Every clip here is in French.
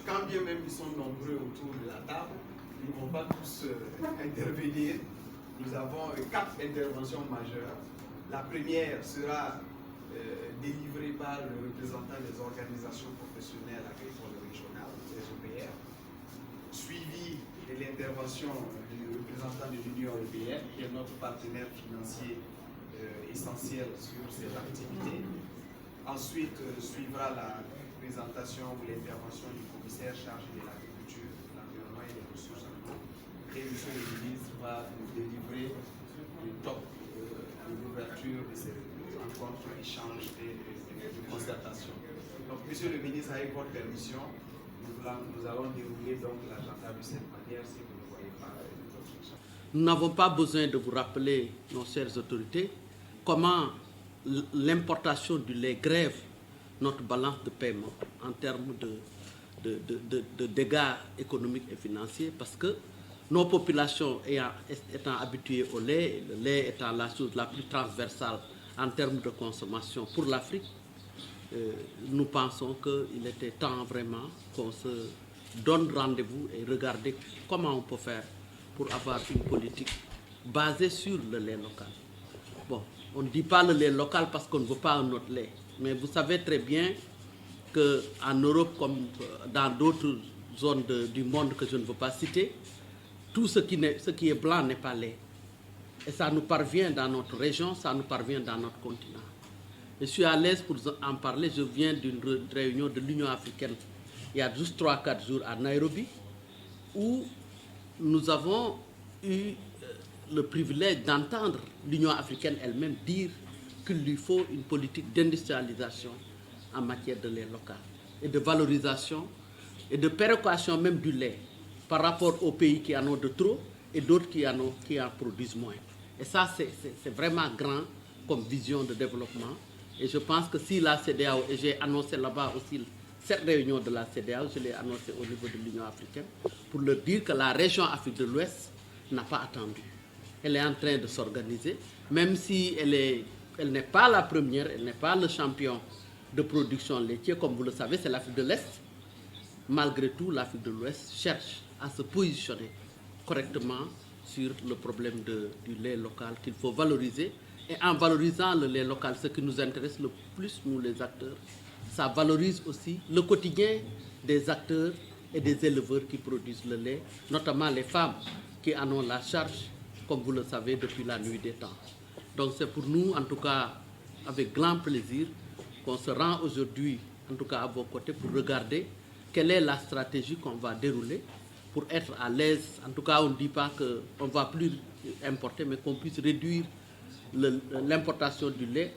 Quand bien même ils sont nombreux autour de la table, ils ne vont pas tous intervenir. Nous avons 4 interventions majeures. La première sera délivrée par le représentant des organisations professionnelles agricoles régionales, les OPR, suivi de l'intervention du représentant de l'Union européenne, qui est notre partenaire financier essentiel sur ces activités. Ensuite, suivra la présentation ou l'intervention du commissaire chargé de l'agriculture, de l'environnement et des ressources en eau. Et M. le ministre va nous délivrer le top de l'ouverture de ces rencontres, échanges et de concertations. Donc, M. le ministre, avec votre permission, nous allons dérouler donc l'agenda de cette manière, si vous ne voyez pas Nous n'avons pas besoin de vous rappeler, nos chères autorités, comment l'importation du lait grève notre balance de paiement en termes de dégâts économiques et financiers, parce que nos populations étant habituées au lait, le lait étant la chose la plus transversale en termes de consommation pour l'Afrique, nous pensons qu'il était temps vraiment qu'on se donne rendez-vous et regarder comment on peut faire pour avoir une politique basée sur le lait local. Bon, on ne dit pas le lait local parce qu'on ne veut pas un autre lait. Mais vous savez très bien qu'en Europe, comme dans d'autres zones du monde que je ne veux pas citer, tout ce qui est blanc n'est pas lait. Et ça nous parvient dans notre région, ça nous parvient dans notre continent. Je suis à l'aise pour en parler. Je viens d'une réunion de l'Union africaine il y a juste 3-4 jours à Nairobi, où nous avons eu le privilège d'entendre l'Union africaine elle-même dire qu'il lui faut une politique d'industrialisation en matière de lait local et de valorisation et de péréquation même du lait par rapport aux pays qui en ont de trop et d'autres qui en produisent moins. Et ça, c'est vraiment grand comme vision de développement. Et je pense que si la CEDEAO, et j'ai annoncé là-bas aussi cette réunion de la CEDEAO, je l'ai annoncé au niveau de l'Union africaine, pour leur dire que la région Afrique de l'Ouest n'a pas attendu. Elle est en train de s'organiser, même si elle n'est pas la première, elle n'est pas le champion de production laitière, comme vous le savez, c'est l'Afrique de l'Est. Malgré tout, l'Afrique de l'Ouest cherche à se positionner correctement sur le problème du lait local qu'il faut valoriser. Et en valorisant le lait local, ce qui nous intéresse le plus, nous les acteurs, ça valorise aussi le quotidien des acteurs et des éleveurs qui produisent le lait, notamment les femmes qui en ont la charge, comme vous le savez, depuis la nuit des temps. Donc c'est pour nous, en tout cas, avec grand plaisir, qu'on se rend aujourd'hui, en tout cas à vos côtés, pour regarder quelle est la stratégie qu'on va dérouler pour être à l'aise. En tout cas, on ne dit pas qu'on ne va plus importer, mais qu'on puisse réduire l'importation du lait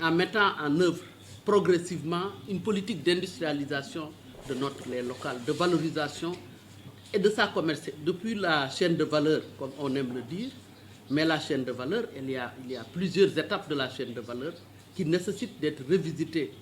en mettant en œuvre progressivement une politique d'industrialisation de notre lait local, de valorisation et de sa commercialisation, depuis la chaîne de valeur, comme on aime le dire, mais la chaîne de valeur, il y a plusieurs étapes de la chaîne de valeur qui nécessitent d'être revisitées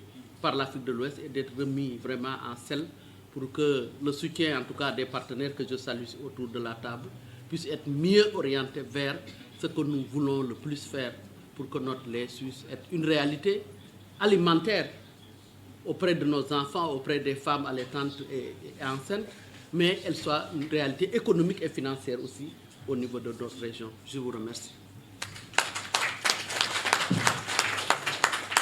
par l'Afrique de l'Ouest et d'être remis vraiment en selle pour que le soutien, en tout cas des partenaires que je salue autour de la table, puisse être mieux orienté vers ce que nous voulons le plus faire pour que notre lait suisse soit une réalité alimentaire auprès de nos enfants, auprès des femmes allaitantes et enceintes, mais elle soit une réalité économique et financière aussi au niveau de notre région. Je vous remercie.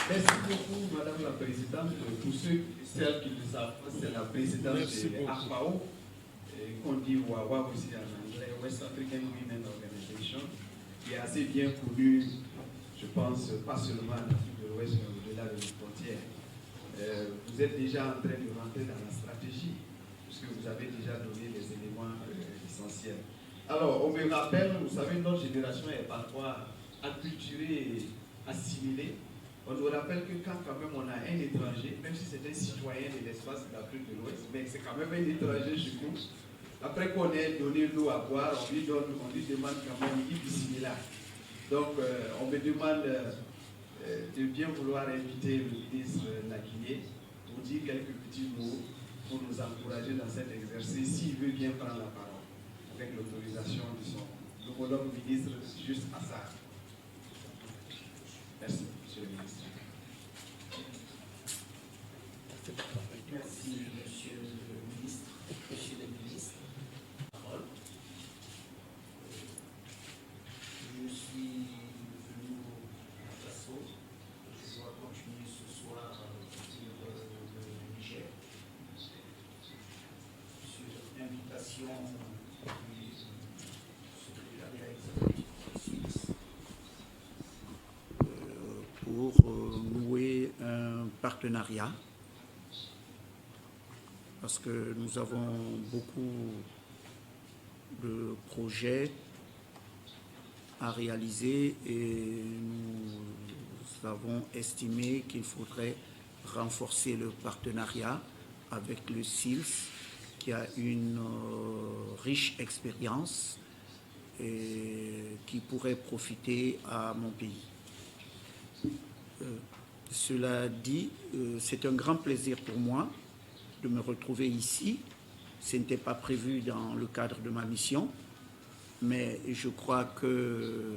Merci beaucoup, Madame la Présidente. Pour celles qui ne savent pas, c'est la présidente de AFAO, qu'on dit WAWA aussi en anglais, West African Women Organization, qui est assez bien connue, je pense, pas seulement en Afrique de l'Ouest, mais au-delà de nos frontières. Vous êtes déjà en train de rentrer dans la stratégie, puisque vous avez déjà donné les éléments essentiels. Alors, on me rappelle, vous savez, notre génération est parfois acculturée et assimilée. On nous rappelle que quand même on a un étranger, même si c'est un citoyen de l'espace de l'Afrique de l'Ouest, mais c'est quand même un étranger chez nous, après qu'on ait donné l'eau à boire, on lui demande quand même une similaire. Donc, on me demande de bien vouloir inviter le ministre Laguié pour dire quelques petits mots pour nous encourager dans cet exercice, s'il veut bien prendre la parole, avec l'autorisation de son homologue ministre, juste Assad. Merci, monsieur le ministre. Merci, monsieur le ministre, monsieur le ministre. Je suis venu à Faso. Je dois continuer ce soir sur le Niger, sur invitation du secrétariat exécutif suisse pour nouer un partenariat, parce que nous avons beaucoup de projets à réaliser et nous avons estimé qu'il faudrait renforcer le partenariat avec le SILS, qui a une riche expérience et qui pourrait profiter à mon pays. Cela dit, c'est un grand plaisir pour moi de me retrouver ici. Ce n'était pas prévu dans le cadre de ma mission, mais je crois que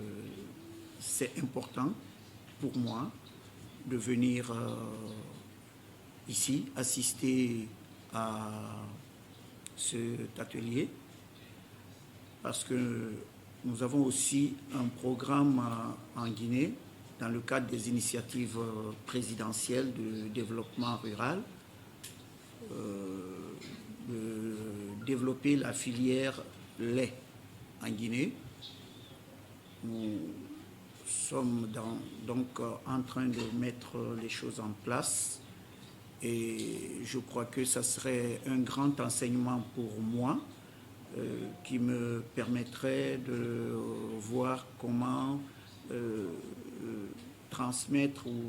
c'est important pour moi de venir ici assister à cet atelier, parce que nous avons aussi un programme en Guinée dans le cadre des initiatives présidentielles de développement rural, de développer la filière lait en Guinée. Nous sommes donc en train de mettre les choses en place et je crois que ça serait un grand enseignement pour moi qui me permettrait de voir comment transmettre ou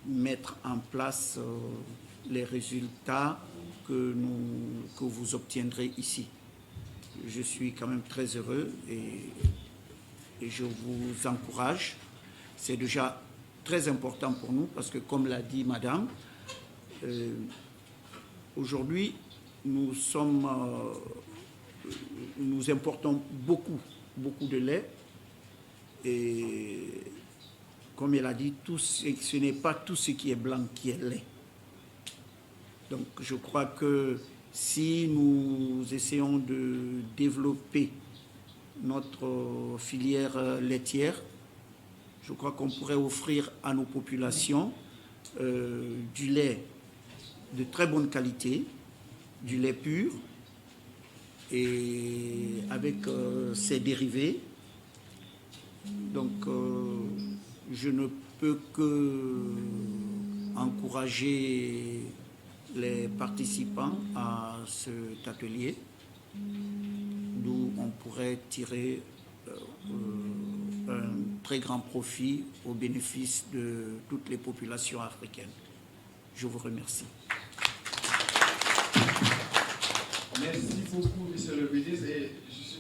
mettre en place les résultats que vous obtiendrez ici. Je suis quand même très heureux et je vous encourage. C'est déjà très important pour nous parce que, comme l'a dit Madame, aujourd'hui, nous importons beaucoup de lait et, comme elle a dit, ce n'est pas tout ce qui est blanc qui est lait. Donc, je crois que si nous essayons de développer notre filière laitière, je crois qu'on pourrait offrir à nos populations du lait de très bonne qualité, du lait pur et avec ses dérivés. Donc, je ne peux que encourager les participants à cet atelier, d'où on pourrait tirer un très grand profit au bénéfice de toutes les populations africaines. Je vous remercie.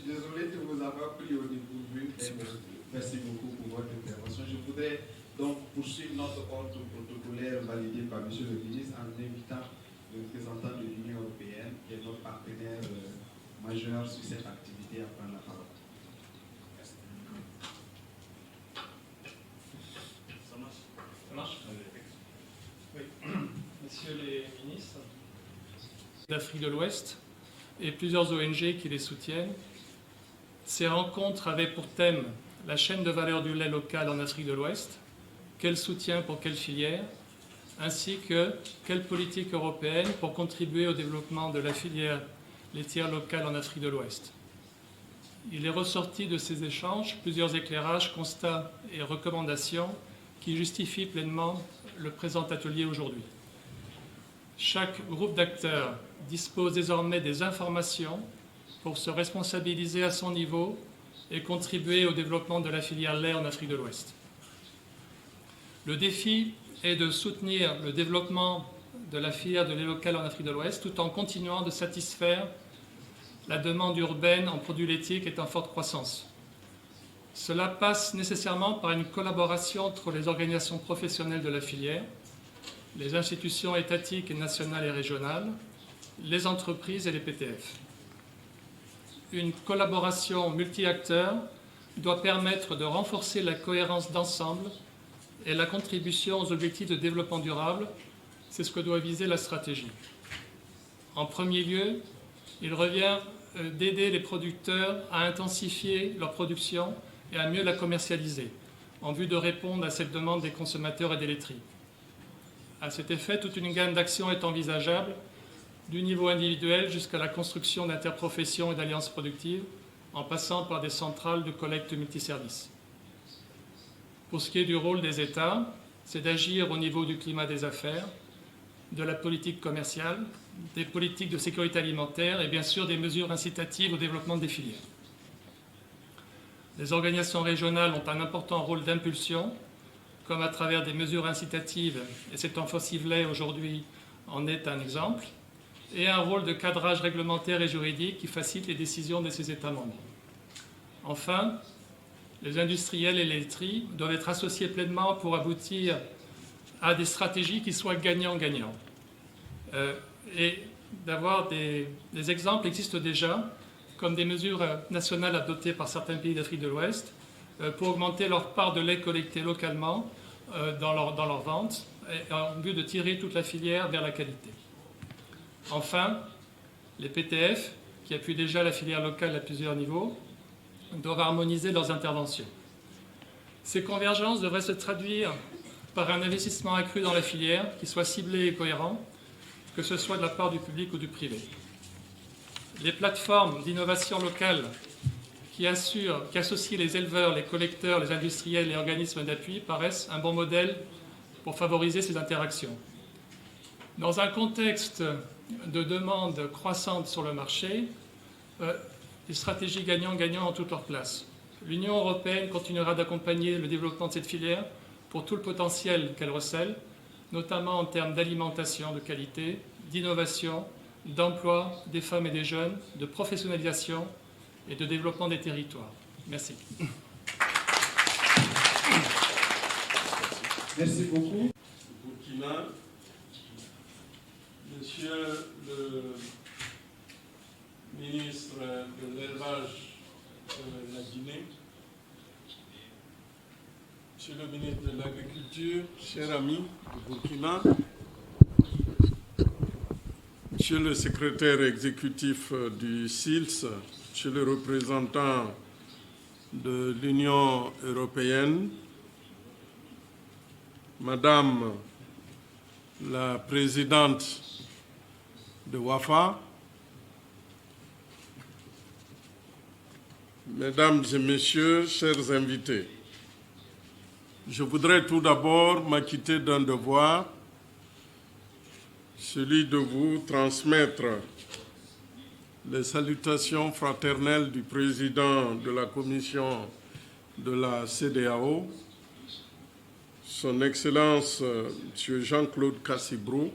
suis désolé de vous avoir pris au dépourvu. Merci beaucoup pour votre intervention. Je voudrais donc poursuivre notre ordre protocolaire validé par M. le ministre en invitant le représentant de l'Union européenne, qui est notre partenaire majeur sur cette activité, à prendre la parole. Merci. Ça marche? Oui. Messieurs les ministres, d'Afrique de l'Ouest et plusieurs ONG qui les soutiennent, ces rencontres avaient pour thème la chaîne de valeur du lait local en Afrique de l'Ouest, quel soutien pour quelle filière, ainsi que quelle politique européenne pour contribuer au développement de la filière laitière locale en Afrique de l'Ouest. Il est ressorti de ces échanges plusieurs éclairages, constats et recommandations qui justifient pleinement le présent atelier aujourd'hui. Chaque groupe d'acteurs dispose désormais des informations pour se responsabiliser à son niveau et contribuer au développement de la filière lait en Afrique de l'Ouest. Le défi est de soutenir le développement de la filière de lait local en Afrique de l'Ouest tout en continuant de satisfaire la demande urbaine en produits laitiers qui est en forte croissance. Cela passe nécessairement par une collaboration entre les organisations professionnelles de la filière, les institutions étatiques et nationales et régionales, les entreprises et les PTF. Une collaboration multi-acteurs doit permettre de renforcer la cohérence d'ensemble et la contribution aux objectifs de développement durable. C'est ce que doit viser la stratégie. En premier lieu, il revient d'aider les producteurs à intensifier leur production et à mieux la commercialiser, en vue de répondre à cette demande des consommateurs et des laiteries. À cet effet, toute une gamme d'actions est envisageable, du niveau individuel jusqu'à la construction d'interprofessions et d'alliances productives, en passant par des centrales de collecte multiservices. Pour ce qui est du rôle des États, c'est d'agir au niveau du climat des affaires, de la politique commerciale, des politiques de sécurité alimentaire et bien sûr des mesures incitatives au développement des filières. Les organisations régionales ont un important rôle d'impulsion, comme à travers des mesures incitatives, et cet offensive lait aujourd'hui en est un exemple, et un rôle de cadrage réglementaire et juridique qui facilite les décisions de ces États membres. Enfin, les industriels et les laiteries doivent être associés pleinement pour aboutir à des stratégies qui soient gagnant-gagnant. Et d'avoir des exemples existent déjà, comme des mesures nationales adoptées par certains pays d'Afrique de l'Ouest pour augmenter leur part de lait collecté localement dans leur vente, en vue de tirer toute la filière vers la qualité. Enfin, les PTF, qui appuient déjà la filière locale à plusieurs niveaux, doivent harmoniser leurs interventions. Ces convergences devraient se traduire par un investissement accru dans la filière qui soit ciblé et cohérent, que ce soit de la part du public ou du privé. Les plateformes d'innovation locale qui associent les éleveurs, les collecteurs, les industriels et les organismes d'appui paraissent un bon modèle pour favoriser ces interactions. Dans un contexte de demande croissante sur le marché, les stratégies gagnant-gagnant ont toute leur place. L'Union européenne continuera d'accompagner le développement de cette filière pour tout le potentiel qu'elle recèle, notamment en termes d'alimentation de qualité, d'innovation, d'emploi des femmes et des jeunes, de professionnalisation et de développement des territoires. Merci. Merci beaucoup. Burkina, Monsieur le ministre de l'élevage de la Guinée, Monsieur le ministre de l'Agriculture, chers amis du Burkina, Monsieur le secrétaire exécutif du SILS, Monsieur le représentant de l'Union européenne, Madame la présidente de WAFA, Mesdames et Messieurs, chers invités, je voudrais tout d'abord m'acquitter d'un devoir, celui de vous transmettre les salutations fraternelles du président de la commission de la CEDEAO, Son Excellence M. Jean-Claude Cassibrou,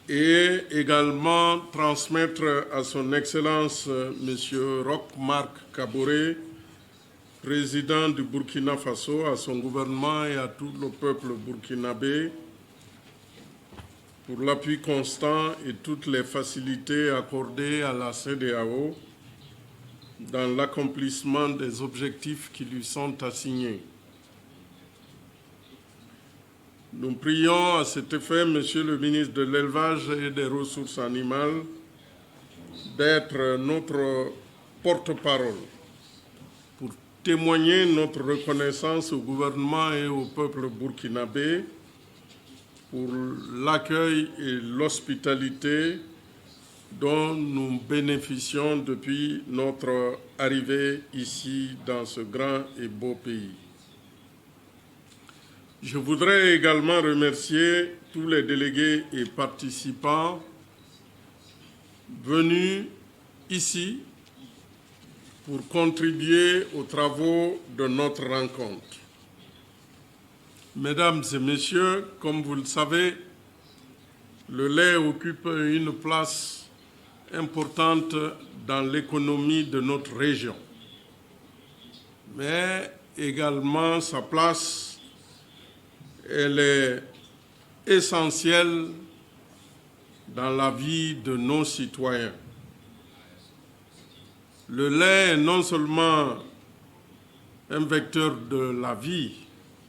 et également transmettre à son Excellence M. Roch Marc Kaboré, président du Burkina Faso, à son gouvernement et à tout le peuple burkinabé, pour l'appui constant et toutes les facilités accordées à la CEDEAO dans l'accomplissement des objectifs qui lui sont assignés. Nous prions à cet effet, Monsieur le ministre de l'Élevage et des Ressources animales, d'être notre porte-parole pour témoigner notre reconnaissance au gouvernement et au peuple burkinabé pour l'accueil et l'hospitalité dont nous bénéficions depuis notre arrivée ici dans ce grand et beau pays. Je voudrais également remercier tous les délégués et participants venus ici pour contribuer aux travaux de notre rencontre. Mesdames et messieurs, comme vous le savez, le lait occupe une place importante dans l'économie de notre région, mais également sa place, elle est essentielle dans la vie de nos citoyens. Le lait est non seulement un vecteur de la vie,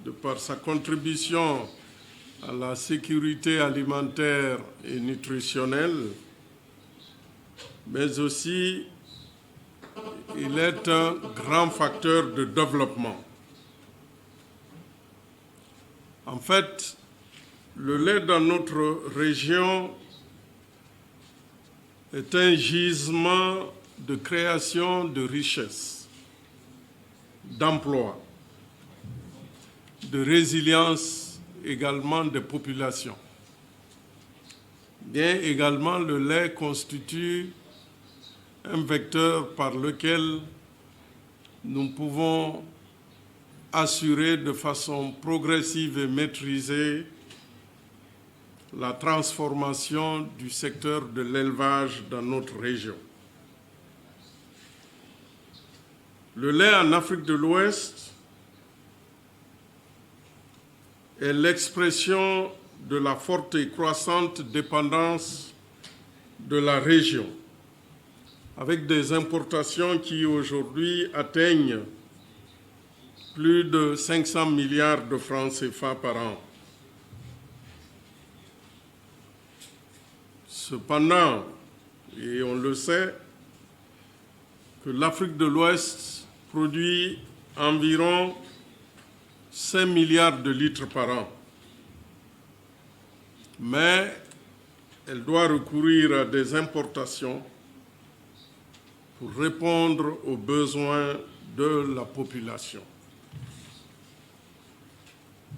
de par sa contribution à la sécurité alimentaire et nutritionnelle, mais aussi il est un grand facteur de développement. En fait, le lait dans notre région est un gisement de création de richesses, d'emplois, de résilience également des populations. Bien également, le lait constitue un vecteur par lequel nous pouvons assurer de façon progressive et maîtrisée la transformation du secteur de l'élevage dans notre région. Le lait en Afrique de l'Ouest est l'expression de la forte et croissante dépendance de la région, avec des importations qui aujourd'hui atteignent plus de 500 milliards de francs CFA par an. Cependant, et on le sait, que l'Afrique de l'Ouest produit environ 5 milliards de litres par an. Mais elle doit recourir à des importations pour répondre aux besoins de la population.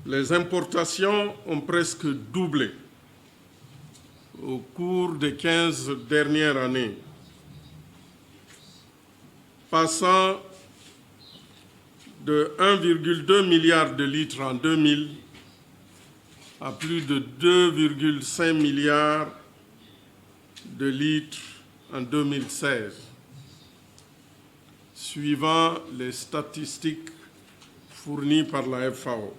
Les importations ont presque doublé au cours des 15 dernières années, passant de 1,2 milliard de litres en 2000 à plus de 2,5 milliards de litres en 2016, suivant les statistiques fournies par la FAO.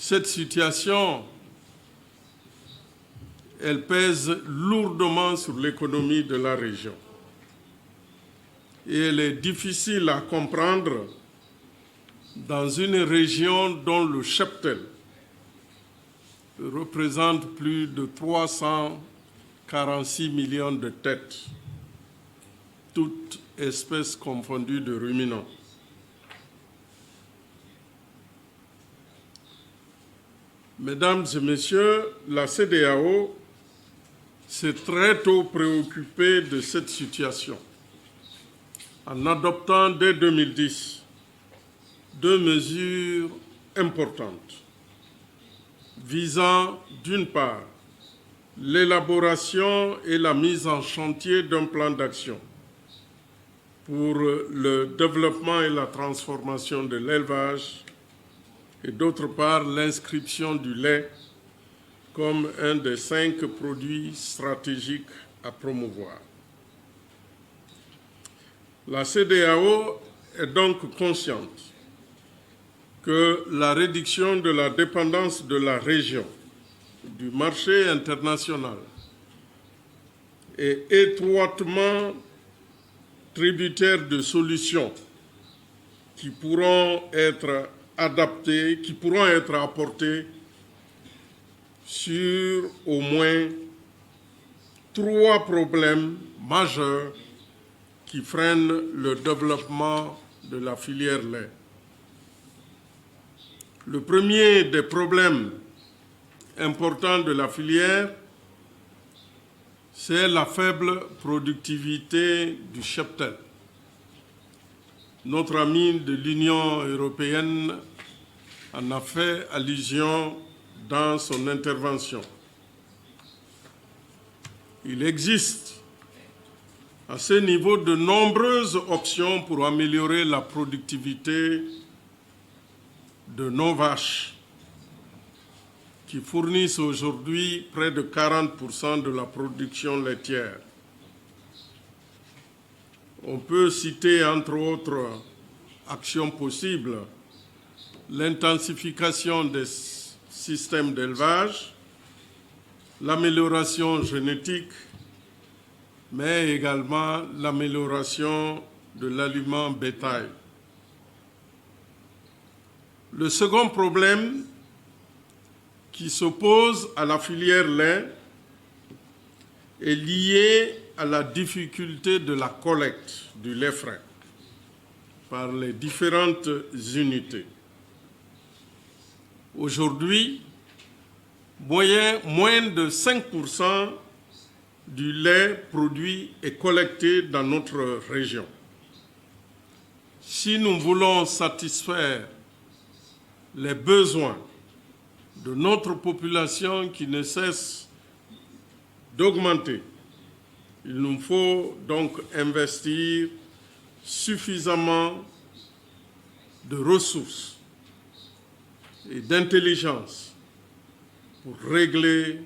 Cette situation, elle pèse lourdement sur l'économie de la région. Et elle est difficile à comprendre dans une région dont le cheptel représente plus de 346 millions de têtes, toutes espèces confondues de ruminants. Mesdames et messieurs, la CEDEAO s'est très tôt préoccupée de cette situation en adoptant dès 2010 deux mesures importantes visant, d'une part, l'élaboration et la mise en chantier d'un plan d'action pour le développement et la transformation de l'élevage et d'autre part l'inscription du lait comme un des 5 produits stratégiques à promouvoir. La CEDEAO est donc consciente que la réduction de la dépendance de la région du marché international est étroitement tributaire de solutions qui pourront être adaptées, qui pourront être apportées sur au moins 3 problèmes majeurs qui freinent le développement de la filière lait. Le premier des problèmes importants de la filière, c'est la faible productivité du cheptel. Notre ami de l'Union européenne en a fait allusion dans son intervention. Il existe à ce niveau de nombreuses options pour améliorer la productivité de nos vaches, qui fournissent aujourd'hui près de 40% de la production laitière. On peut citer, entre autres actions possibles, l'intensification des systèmes d'élevage, l'amélioration génétique, mais également l'amélioration de l'aliment bétail. Le second problème qui s'oppose à la filière lait est lié à la difficulté de la collecte du lait frais par les différentes unités. Aujourd'hui, moins de 5% du lait produit est collecté dans notre région. Si nous voulons satisfaire les besoins de notre population qui ne cesse d'augmenter, il nous faut donc investir suffisamment de ressources et d'intelligence pour régler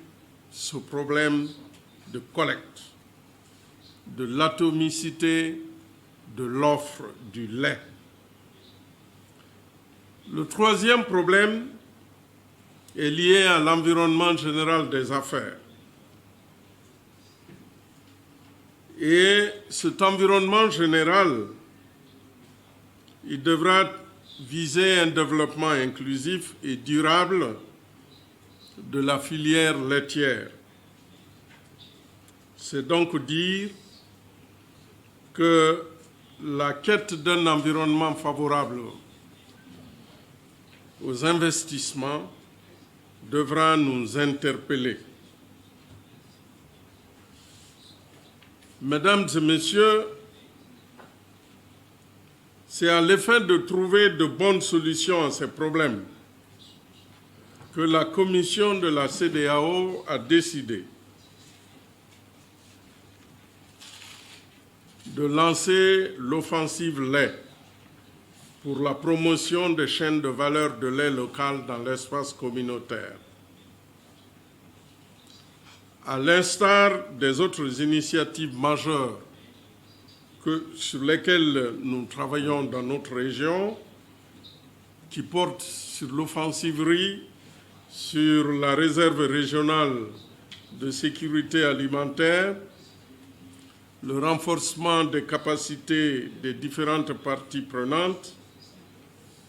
ce problème de collecte, de l'atomicité de l'offre du lait. Le troisième problème est lié à l'environnement général des affaires. Et cet environnement général, il devra viser un développement inclusif et durable de la filière laitière. C'est donc dire que la quête d'un environnement favorable aux investissements devra nous interpeller. Mesdames et messieurs, c'est à l'effet de trouver de bonnes solutions à ces problèmes que la commission de la CEDEAO a décidé de lancer l'offensive lait pour la promotion des chaînes de valeur de lait local dans l'espace communautaire. À l'instar des autres initiatives majeures sur lesquelles nous travaillons dans notre région, qui portent sur l'offensive riz, sur la réserve régionale de sécurité alimentaire, le renforcement des capacités des différentes parties prenantes,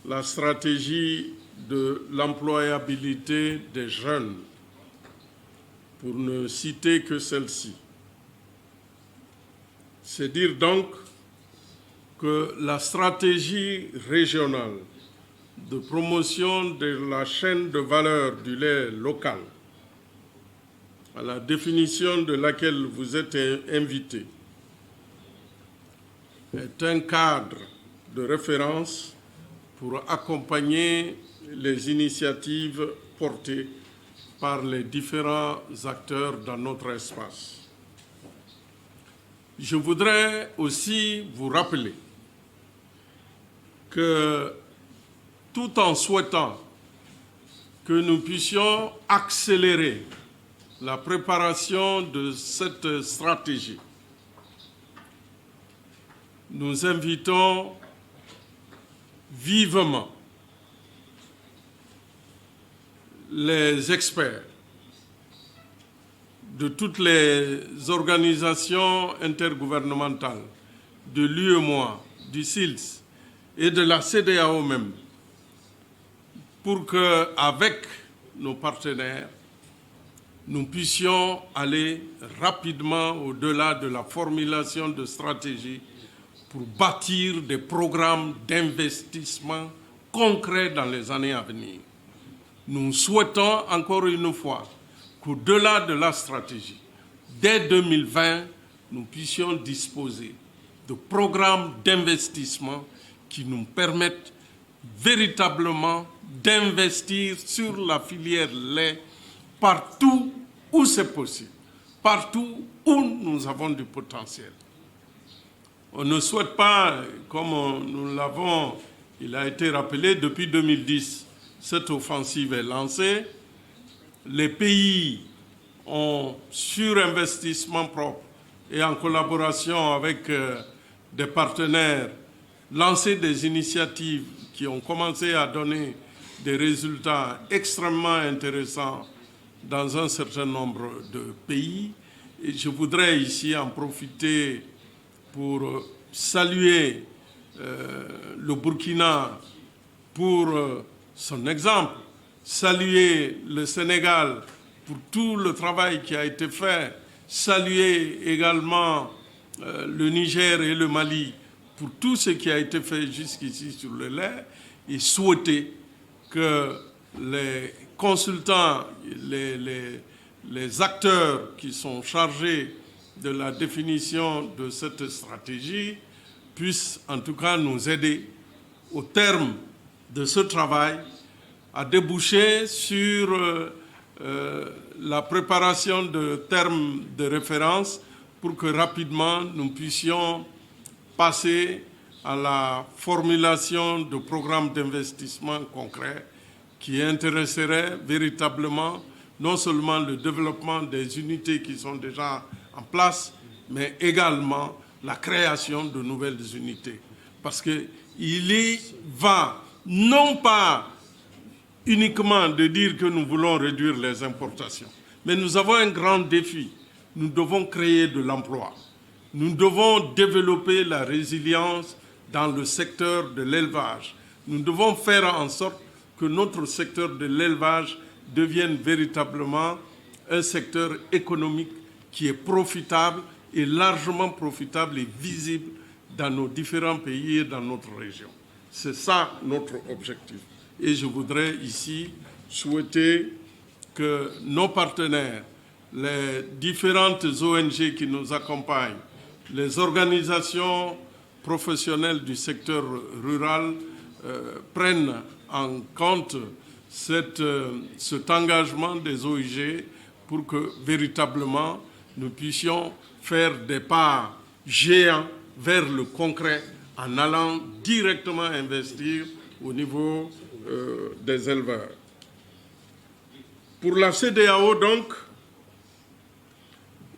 la stratégie de l'employabilité des jeunes, pour ne citer que celle-ci. C'est dire donc que la stratégie régionale de promotion de la chaîne de valeur du lait local, à la définition de laquelle vous êtes invités, est un cadre de référence pour accompagner les initiatives portées par les différents acteurs dans notre espace. Je voudrais aussi vous rappeler que tout en souhaitant que nous puissions accélérer la préparation de cette stratégie. Nous invitons vivement les experts de toutes les organisations intergouvernementales, de l'UEMOA, du SILS et de la CEDEAO même, pour qu'avec nos partenaires, nous puissions aller rapidement au-delà de la formulation de stratégies pour bâtir des programmes d'investissement concrets dans les années à venir. Nous souhaitons encore une fois qu'au-delà de la stratégie, dès 2020, nous puissions disposer de programmes d'investissement qui nous permettent véritablement d'investir sur la filière lait partout où c'est possible, partout où nous avons du potentiel. On ne souhaite pas, comme nous l'avons, il a été rappelé, depuis 2010, cette offensive est lancée. Les pays ont surinvestissement propre et en collaboration avec des partenaires lancé des initiatives qui ont commencé à donner des résultats extrêmement intéressants dans un certain nombre de pays. Et je voudrais ici en profiter pour saluer le Burkina pour son exemple, saluer le Sénégal pour tout le travail qui a été fait, saluer également le Niger et le Mali pour tout ce qui a été fait jusqu'ici sur le lait, et souhaiter que les consultants, les acteurs qui sont chargés de la définition de cette stratégie puissent en tout cas nous aider au terme de ce travail à déboucher sur la préparation de termes de référence pour que rapidement nous puissions passer à la formulation de programmes d'investissement concrets qui intéresseraient véritablement non seulement le développement des unités qui sont déjà en place, mais également la création de nouvelles unités. Parce qu'il y va non pas uniquement de dire que nous voulons réduire les importations, mais nous avons un grand défi. Nous devons créer de l'emploi. Nous devons développer la résilience dans le secteur de l'élevage. Nous devons faire en sorte que notre secteur de l'élevage devienne véritablement un secteur économique qui est profitable et largement profitable et visible dans nos différents pays et dans notre région. C'est ça notre objectif. Et je voudrais ici souhaiter que nos partenaires, les différentes ONG qui nous accompagnent, les organisations professionnelles du secteur rural prennent en compte cet engagement des OIG pour que véritablement nous puissions faire des pas géants vers le concret en allant directement investir au niveau des éleveurs. Pour la CEDEAO, donc,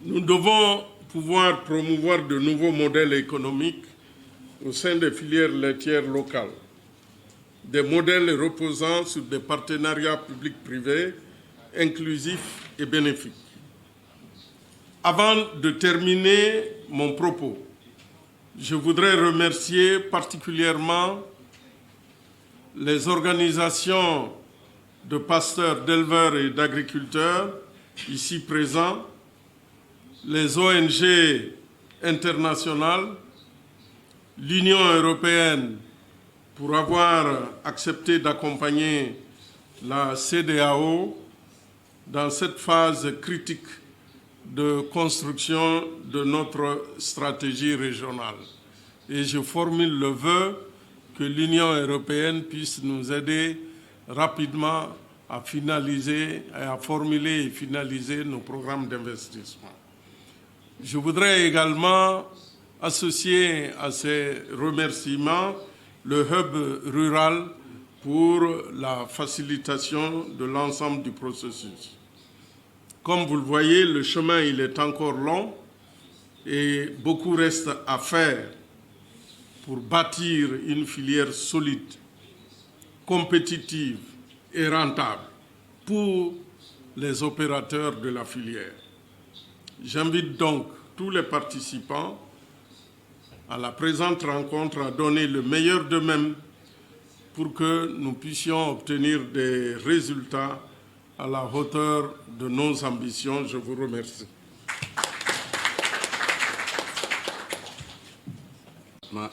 nous devons pouvoir promouvoir de nouveaux modèles économiques au sein des filières laitières locales, des modèles reposant sur des partenariats publics-privés inclusifs et bénéfiques. Avant de terminer mon propos, je voudrais remercier particulièrement les organisations de pasteurs, d'éleveurs et d'agriculteurs ici présents, les ONG internationales, l'Union européenne pour avoir accepté d'accompagner la CEDEAO dans cette phase critique de construction de notre stratégie régionale. Et je formule le vœu que l'Union européenne puisse nous aider rapidement à finaliser, à formuler et finaliser nos programmes d'investissement. Je voudrais également associer à ces remerciements le hub rural pour la facilitation de l'ensemble du processus. Comme vous le voyez, le chemin il est encore long et beaucoup reste à faire pour bâtir une filière solide, compétitive et rentable pour les opérateurs de la filière. J'invite donc tous les participants à la présente rencontre à donner le meilleur d'eux-mêmes pour que nous puissions obtenir des résultats à la hauteur de nos ambitions. Je vous remercie.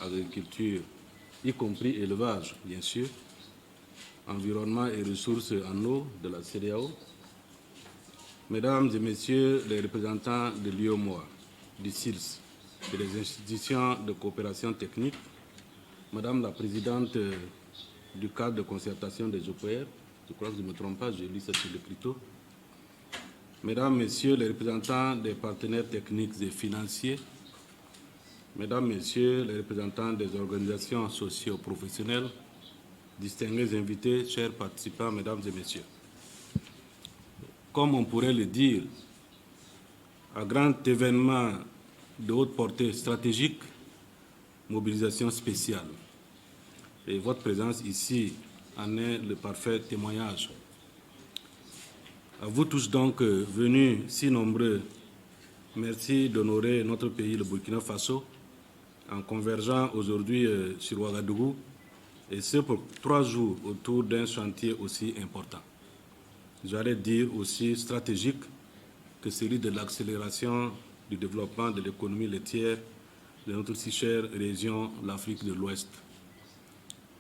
Agriculture, y compris élevage, bien sûr, environnement et ressources en eau de la CEDEAO, Mesdames et Messieurs les représentants de l'UEMOA, du CILS et des institutions de coopération technique, Madame la Présidente du cadre de concertation des OPR, je crois que je ne me trompe pas, j'ai lu ça sur le CRITO, Mesdames, Messieurs les représentants des partenaires techniques et financiers, Mesdames, Messieurs les représentants des organisations socio-professionnelles, distingués invités, chers participants, Mesdames et Messieurs. Comme on pourrait le dire, à grand événement de haute portée stratégique, mobilisation spéciale. Et votre présence ici en est le parfait témoignage. À vous tous donc venus si nombreux, merci d'honorer notre pays, le Burkina Faso, en convergeant aujourd'hui sur Ouagadougou, et ce pour 3 jours autour d'un chantier aussi important. J'allais dire aussi stratégique que celui de l'accélération du développement de l'économie laitière de notre si chère région, l'Afrique de l'Ouest.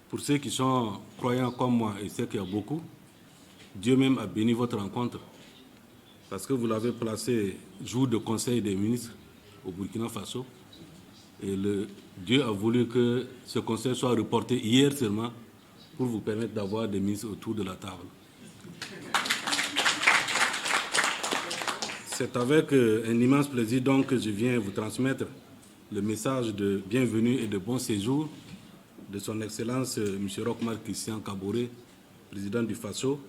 Pour ceux qui sont croyants comme moi, et c'est qu'il y a beaucoup, Dieu même a béni votre rencontre, parce que vous l'avez placé jour de conseil des ministres au Burkina Faso, et Dieu a voulu que ce conseil soit reporté hier seulement pour vous permettre d'avoir des ministres autour de la table. C'est avec un immense plaisir donc que je viens vous transmettre le message de bienvenue et de bon séjour de son Excellence M. Roch-Marc Christian Kaboré, président du Faso,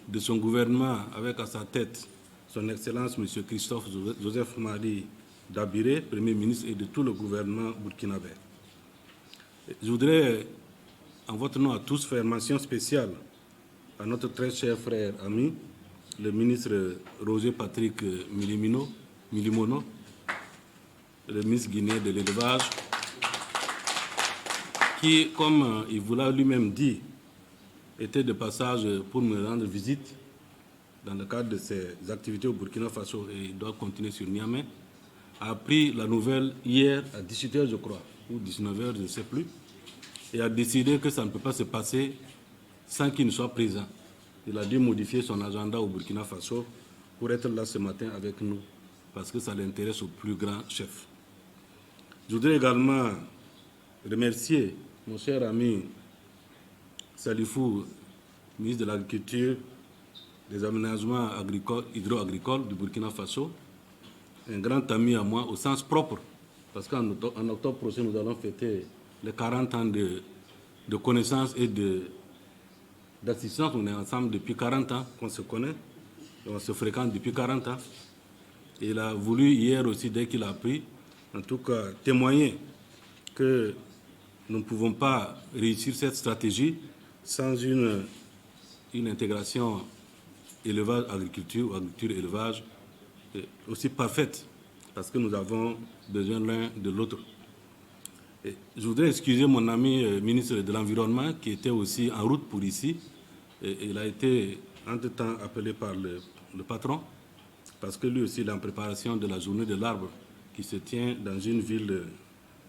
de son gouvernement avec à sa tête son Excellence M. Christophe Joseph Marie Dabiré, Premier ministre, et de tout le gouvernement burkinabé. Je voudrais, en votre nom à tous, faire mention spéciale à notre très cher frère ami, le ministre Roger Patrick Milimono, le ministre guinéen de l'élevage, qui, comme il vous l'a lui-même dit, était de passage pour me rendre visite dans le cadre de ses activités au Burkina Faso et il doit continuer sur Niamey, a appris la nouvelle hier à 18h, je crois, ou 19h, je ne sais plus, et a décidé que ça ne peut pas se passer sans qu'il ne soit présent. Il a dû modifier son agenda au Burkina Faso pour être là ce matin avec nous, parce que ça l'intéresse au plus grand chef. Je voudrais également remercier mon cher ami Salifou, ministre de l'Agriculture, des Aménagements hydro-agricoles du Burkina Faso, un grand ami à moi au sens propre, parce qu'en octobre prochain, nous allons fêter les 40 ans de connaissance et d'assistance. On est ensemble depuis 40 ans qu'on se connaît, et on se fréquente depuis 40 ans. Et il a voulu hier aussi, dès qu'il a appris, en tout cas témoigner que nous ne pouvons pas réussir cette stratégie sans une intégration élevage-agriculture ou agriculture-élevage aussi parfaite, parce que nous avons besoin l'un de l'autre. Je voudrais excuser mon ami ministre de l'Environnement qui était aussi en route pour ici. Et il a été entre-temps appelé par le patron, parce que lui aussi il est en préparation de la journée de l'arbre qui se tient dans une ville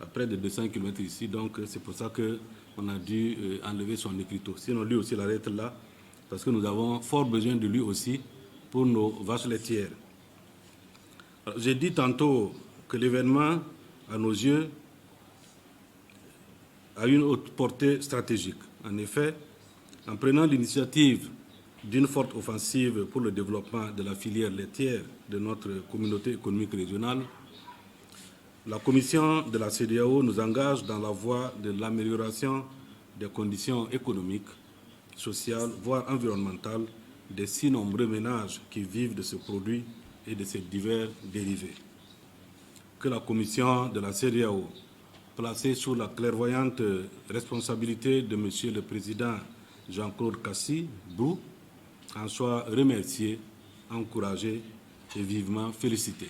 à près de 200 km ici. Donc c'est pour ça qu'on a dû enlever son écriteau. Sinon lui aussi il allait être là, parce que nous avons fort besoin de lui aussi pour nos vaches laitières. J'ai dit tantôt que l'événement, à nos yeux, a une haute portée stratégique. En effet, en prenant l'initiative d'une forte offensive pour le développement de la filière laitière de notre communauté économique régionale, la Commission de la CEDEAO nous engage dans la voie de l'amélioration des conditions économiques, sociale, voire environnementale, des si nombreux ménages qui vivent de ce produit et de ses divers dérivés. Que la commission de la CEDEAO, placée sous la clairvoyante responsabilité de M. le Président Jean-Claude Kassi Brou, en soit remerciée, encouragée et vivement félicitée.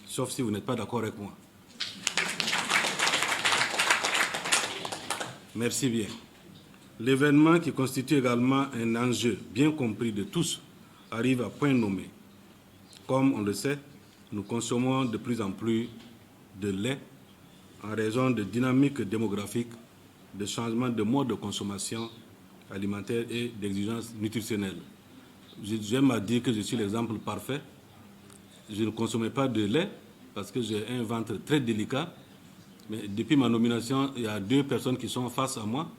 Sauf si vous n'êtes pas d'accord avec moi. Merci bien. L'événement, qui constitue également un enjeu bien compris de tous, arrive à point nommé. Comme on le sait, nous consommons de plus en plus de lait en raison de dynamiques démographiques, de changements de mode de consommation alimentaire et d'exigences nutritionnelles. J'aime à dire que je suis l'exemple parfait. Je ne consommais pas de lait parce que j'ai un ventre très délicat. Mais depuis ma nomination, il y a 2 personnes qui sont face à moi,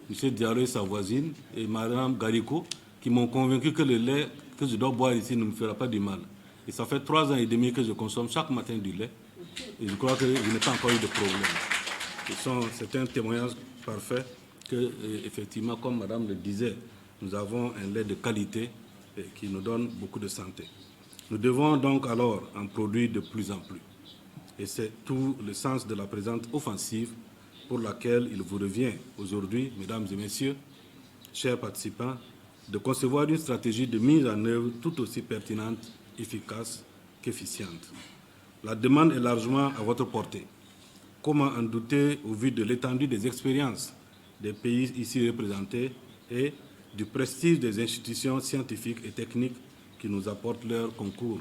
M. Diallo et sa voisine, et Mme Garicot, qui m'ont convaincu que le lait que je dois boire ici ne me fera pas du mal. Et ça fait 3 ans et demi que je consomme chaque matin du lait. Et je crois que je n'ai pas encore eu de problème. C'est un témoignage parfait que, effectivement, comme Madame le disait, nous avons un lait de qualité qui nous donne beaucoup de santé. Nous devons donc alors en produire de plus en plus. Et c'est tout le sens de la présente offensive pour laquelle il vous revient aujourd'hui, mesdames et messieurs, chers participants, de concevoir une stratégie de mise en œuvre tout aussi pertinente, efficace qu'efficiente. La demande est largement à votre portée. Comment en douter au vu de l'étendue des expériences des pays ici représentés et du prestige des institutions scientifiques et techniques qui nous apportent leur concours.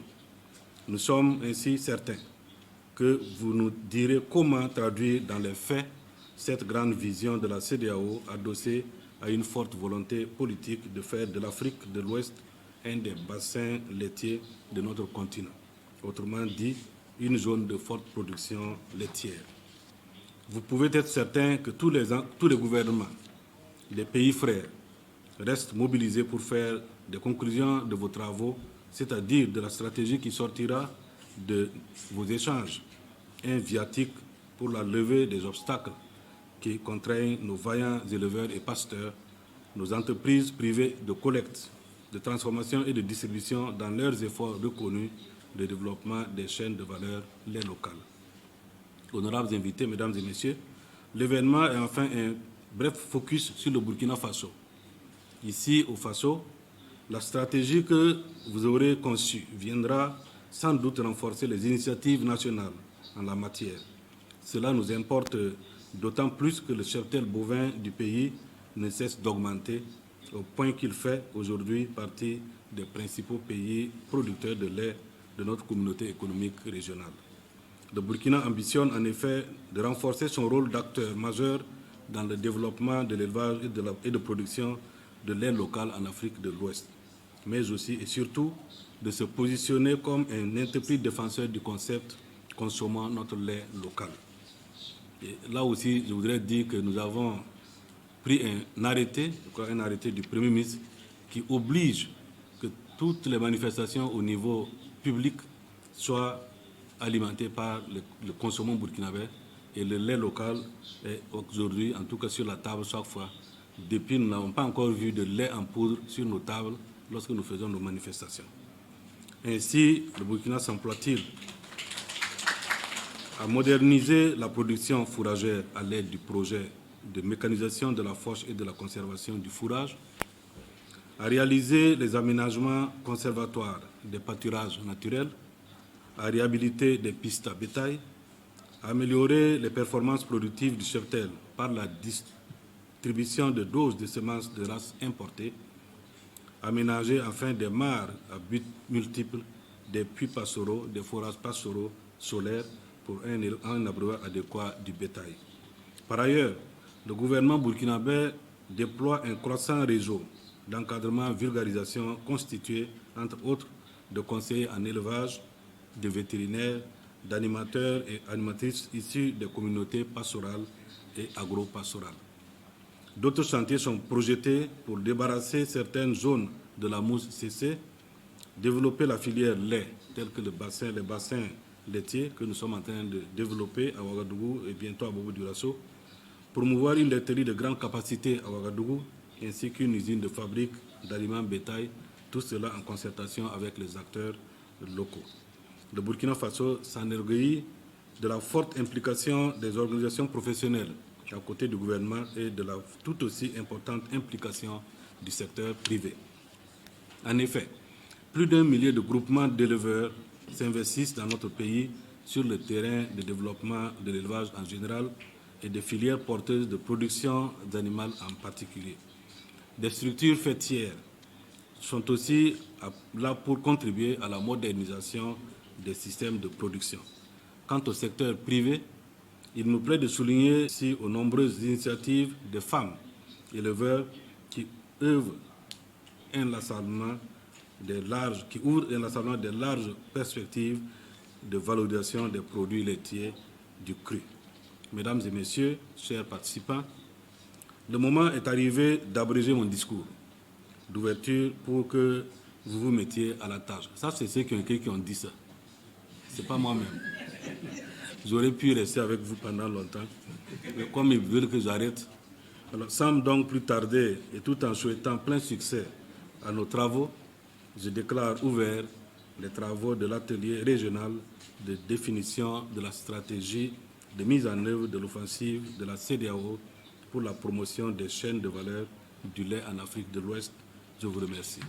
Nous sommes ainsi certains que vous nous direz comment traduire dans les faits cette grande vision de la CEDEAO adossée à une forte volonté politique de faire de l'Afrique de l'Ouest un des bassins laitiers de notre continent. Autrement dit, une zone de forte production laitière. Vous pouvez être certain que tous les gouvernements, les pays frères, restent mobilisés pour faire des conclusions de vos travaux, c'est-à-dire de la stratégie qui sortira de vos échanges, un viatique pour la levée des obstacles qui contraignent nos vaillants éleveurs et pasteurs, nos entreprises privées de collecte, de transformation et de distribution dans leurs efforts reconnus de développement des chaînes de valeur lait locales. Honorables invités, mesdames et messieurs, l'événement est enfin un bref focus sur le Burkina Faso. Ici, au Faso, la stratégie que vous aurez conçue viendra sans doute renforcer les initiatives nationales en la matière. Cela nous importe d'autant plus que le cheptel bovin du pays ne cesse d'augmenter au point qu'il fait aujourd'hui partie des principaux pays producteurs de lait de notre communauté économique régionale. Le Burkina ambitionne en effet de renforcer son rôle d'acteur majeur dans le développement de l'élevage et de production de lait local en Afrique de l'Ouest, mais aussi et surtout de se positionner comme un intrépide défenseur du concept « consommant notre lait local ». Et là aussi, je voudrais dire que nous avons pris un arrêté, un arrêté du Premier ministre, qui oblige que toutes les manifestations au niveau public soient alimentées par le consommant burkinabé, et le lait local est aujourd'hui, en tout cas sur la table chaque fois. Depuis, nous n'avons pas encore vu de lait en poudre sur nos tables lorsque nous faisons nos manifestations. Ainsi, le Burkina s'emploie-t-il à moderniser la production fourragère à l'aide du projet de mécanisation de la fourche et de la conservation du fourrage, à réaliser les aménagements conservatoires des pâturages naturels, à réhabiliter des pistes à bétail, à améliorer les performances productives du cheptel par la distribution de doses de semences de races importées, aménager enfin des mares à buts multiples, des puits pastoraux, des forages pastoraux solaires pour un abreuvoir adéquat du bétail. Par ailleurs, le gouvernement burkinabé déploie un croissant réseau d'encadrement vulgarisation constitué, entre autres, de conseillers en élevage, de vétérinaires, d'animateurs et animatrices issus des communautés pastorales et agro-pastorales. D'autres chantiers sont projetés pour débarrasser certaines zones de la mousse CC, développer la filière lait, telle que les bassins laitiers que nous sommes en train de développer à Ouagadougou et bientôt à Bobo-Dioulasso, promouvoir une laiterie de grande capacité à Ouagadougou ainsi qu'une usine de fabrique d'aliments bétail, tout cela en concertation avec les acteurs locaux. Le Burkina Faso s'enorgueillit de la forte implication des organisations professionnelles à côté du gouvernement et de la tout aussi importante implication du secteur privé. En effet, plus d'1 millier de groupements d'éleveurs s'investissent dans notre pays sur le terrain de développement de l'élevage en général et des filières porteuses de production animale en particulier. Des structures faîtières sont aussi là pour contribuer à la modernisation des systèmes de production. Quant au secteur privé, il me plaît de souligner ici aux nombreuses initiatives de femmes éleveurs qui ouvrent inlassablement des larges perspectives de valorisation des produits laitiers du cru. Mesdames et messieurs, chers participants, le moment est arrivé d'abréger mon discours d'ouverture pour que vous vous mettiez à la tâche. Ça, c'est ceux qui ont dit ça. Ce n'est pas moi-même. J'aurais pu rester avec vous pendant longtemps, mais comme ils veulent que j'arrête, alors sans donc plus tarder et tout en souhaitant plein succès à nos travaux, je déclare ouverts les travaux de l'atelier régional de définition de la stratégie de mise en œuvre de l'offensive de la CEDEAO pour la promotion des chaînes de valeur du lait en Afrique de l'Ouest. Je vous remercie.